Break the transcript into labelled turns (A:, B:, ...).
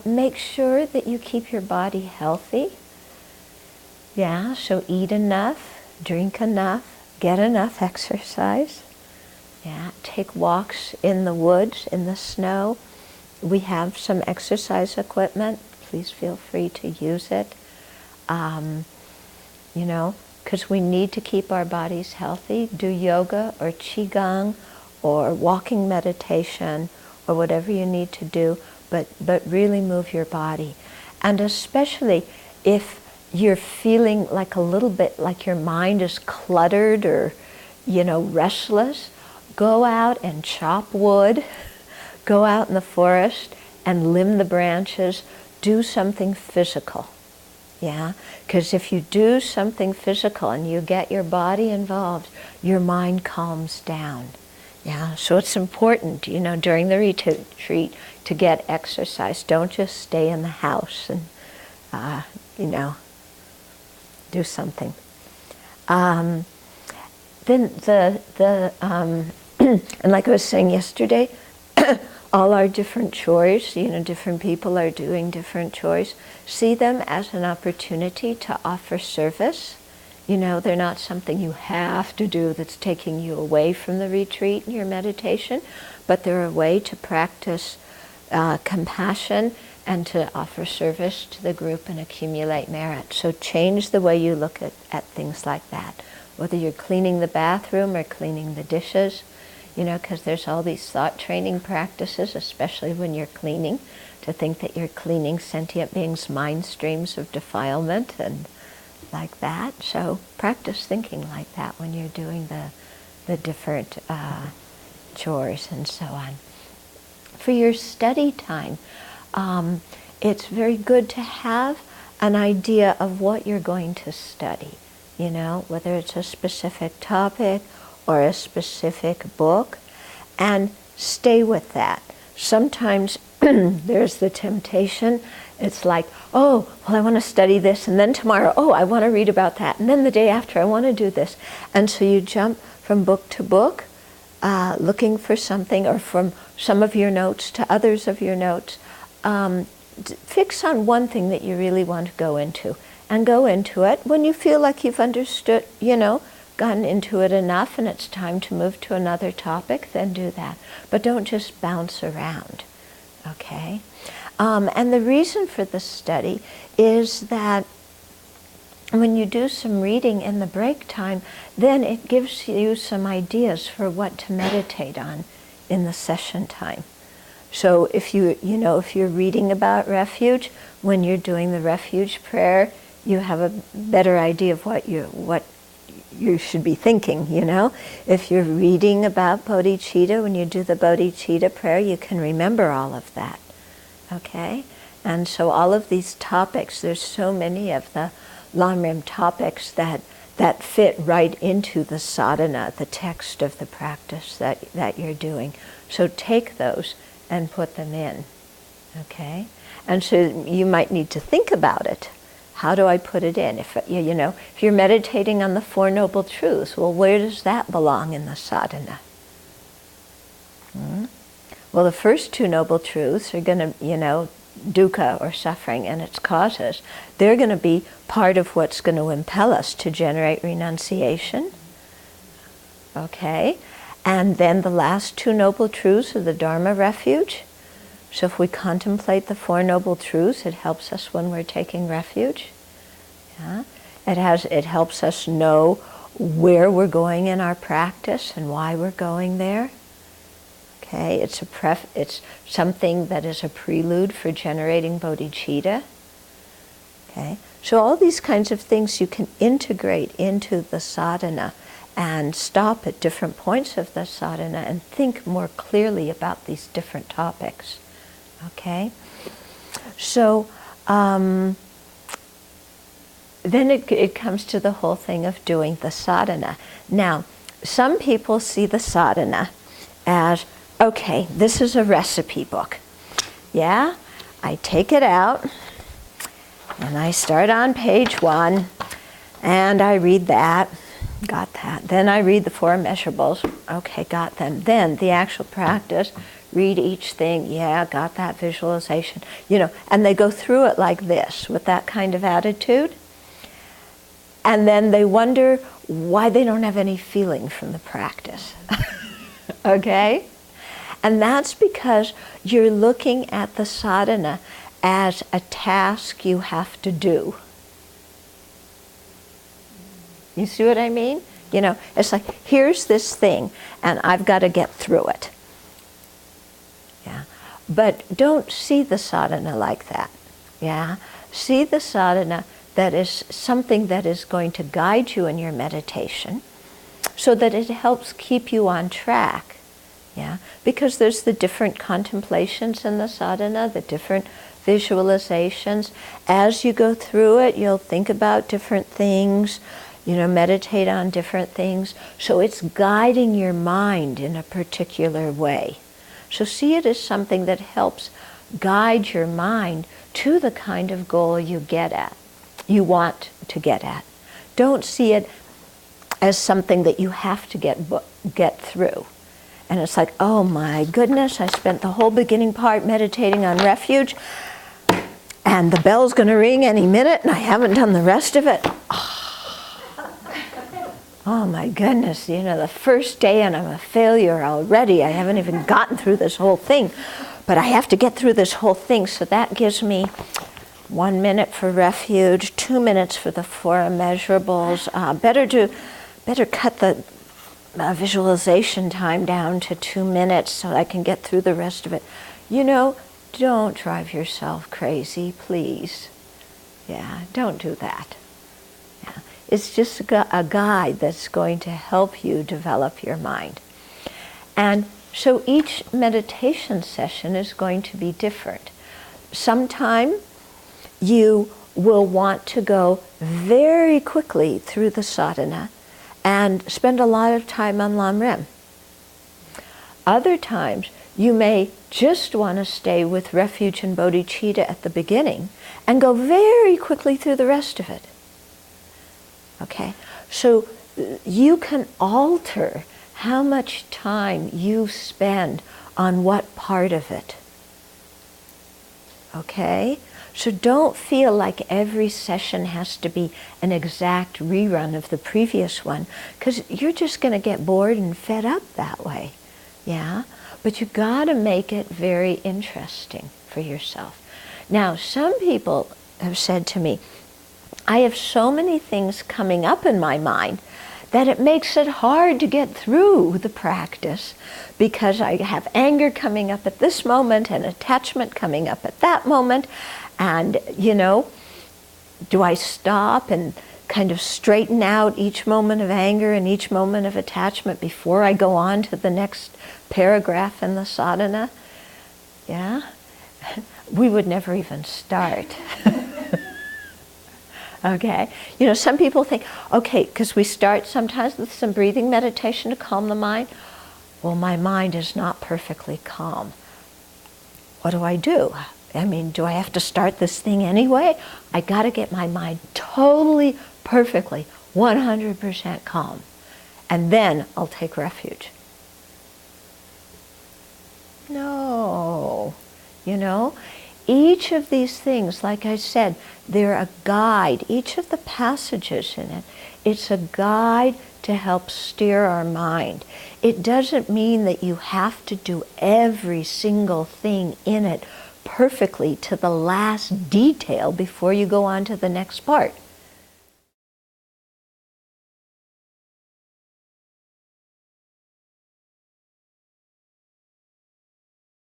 A: Make sure that you keep your body healthy. Yeah, so eat enough, drink enough, get enough exercise. Yeah, take walks in the woods, in the snow. We have some exercise equipment. Please feel free to use it. Because we need to keep our bodies healthy. Do yoga or qigong or walking meditation or whatever you need to do, but really move your body. And especially if you're feeling like a little bit like your mind is cluttered or, restless, go out and chop wood, go out in the forest and limb the branches, do something physical. Yeah, because if you do something physical and you get your body involved, your mind calms down. Yeah, so it's important, during the retreat to get exercise. Don't just stay in the house and, do something. Then and like I was saying yesterday, all our different chores, different people are doing different chores. See them as an opportunity to offer service. They're not something you have to do that's taking you away from the retreat and your meditation, but they're a way to practice compassion and to offer service to the group and accumulate merit. So change the way you look at things like that. Whether you're cleaning the bathroom or cleaning the dishes, because there's all these thought training practices, especially when you're cleaning, to think that you're cleaning sentient beings' mind streams of defilement and like that. So practice thinking like that when you're doing the different chores and so on. For your study time, it's very good to have an idea of what you're going to study, whether it's a specific topic or a specific book, and stay with that. Sometimes there's the temptation, it's like, oh, well, I want to study this, and then tomorrow, oh, I want to read about that, and then the day after, I want to do this. And so you jump from book to book, looking for something, or from some of your notes to others of your notes. Fix on one thing that you really want to go into, and go into it. When you feel like you've understood, gotten into it enough and it's time to move to another topic, then do that. But don't just bounce around, okay? And the reason for the study is that when you do some reading in the break time, then it gives you some ideas for what to meditate on in the session time. So if if you're reading about refuge, when you're doing the refuge prayer, you have a better idea of what you should be thinking, If you're reading about bodhicitta, when you do the bodhicitta prayer, you can remember all of that, okay? And so all of these topics, there's so many of the Lamrim topics that fit right into the sadhana, the text of the practice that you're doing. So take those and put them in, okay? And so you might need to think about it. How do I put it in? If you're meditating on the Four Noble Truths, well, where does that belong in the sadhana? Well, the first two Noble Truths are going to, dukkha or suffering and its causes. They're going to be part of what's going to impel us to generate renunciation. Okay? And then the last two Noble Truths are the Dharma refuge. So if we contemplate the Four Noble Truths, it helps us when we're taking refuge. Yeah? It helps us know where we're going in our practice and why we're going there. Okay, it's something that is a prelude for generating bodhicitta. Okay, so all these kinds of things you can integrate into the sadhana and stop at different points of the sadhana and think more clearly about these different topics. Okay, so then it comes to the whole thing of doing the sadhana. Now, some people see the sadhana as, okay, this is a recipe book. Yeah, I take it out and I start on page 1 and I read that, got that. Then I read the 4 measurables, okay, got them. Then the actual practice, read each thing. Yeah, got that visualization. And they go through it like this, with that kind of attitude. And then they wonder why they don't have any feeling from the practice. Okay? And that's because you're looking at the sadhana as a task you have to do. You see what I mean? It's like, here's this thing, and I've got to get through it. Yeah. But don't see the sadhana like that. Yeah. See the sadhana that is something that is going to guide you in your meditation so that it helps keep you on track. Yeah. Because there's the different contemplations in the sadhana, the different visualizations. As you go through it, you'll think about different things, meditate on different things. So it's guiding your mind in a particular way. So see it as something that helps guide your mind to the kind of goal you want to get at. Don't see it as something that you have to get through. And it's like, oh my goodness, I spent the whole beginning part meditating on refuge, and the bell's going to ring any minute, and I haven't done the rest of it. Oh my goodness, the first day and I'm a failure already. I haven't even gotten through this whole thing, but I have to get through this whole thing. So that gives me 1 minute for refuge, 2 minutes for the 4 immeasurables. Better cut the visualization time down to 2 minutes so I can get through the rest of it. Don't drive yourself crazy, please. Yeah, don't do that. Yeah. It's just a guide that's going to help you develop your mind. And so each meditation session is going to be different. Sometime you will want to go very quickly through the sadhana and spend a lot of time on Lam Rim. Other times you may just want to stay with refuge and bodhicitta at the beginning and go very quickly through the rest of it. Okay, so you can alter how much time you spend on what part of it. Okay, so don't feel like every session has to be an exact rerun of the previous one, because you're just going to get bored and fed up that way. Yeah, but you got to make it very interesting for yourself. Now, some people have said to me, I have so many things coming up in my mind that it makes it hard to get through the practice, because I have anger coming up at this moment and attachment coming up at that moment. And, do I stop and kind of straighten out each moment of anger and each moment of attachment before I go on to the next paragraph in the sadhana? Yeah? We would never even start. Okay, some people think, okay, because we start sometimes with some breathing meditation to calm the mind. Well, my mind is not perfectly calm. What do? Do I have to start this thing anyway? I got to get my mind totally, perfectly, 100% calm. And then I'll take refuge. No, each of these things, like I said, they're a guide. Each of the passages in it, it's a guide to help steer our mind. It doesn't mean that you have to do every single thing in it perfectly to the last detail before you go on to the next part.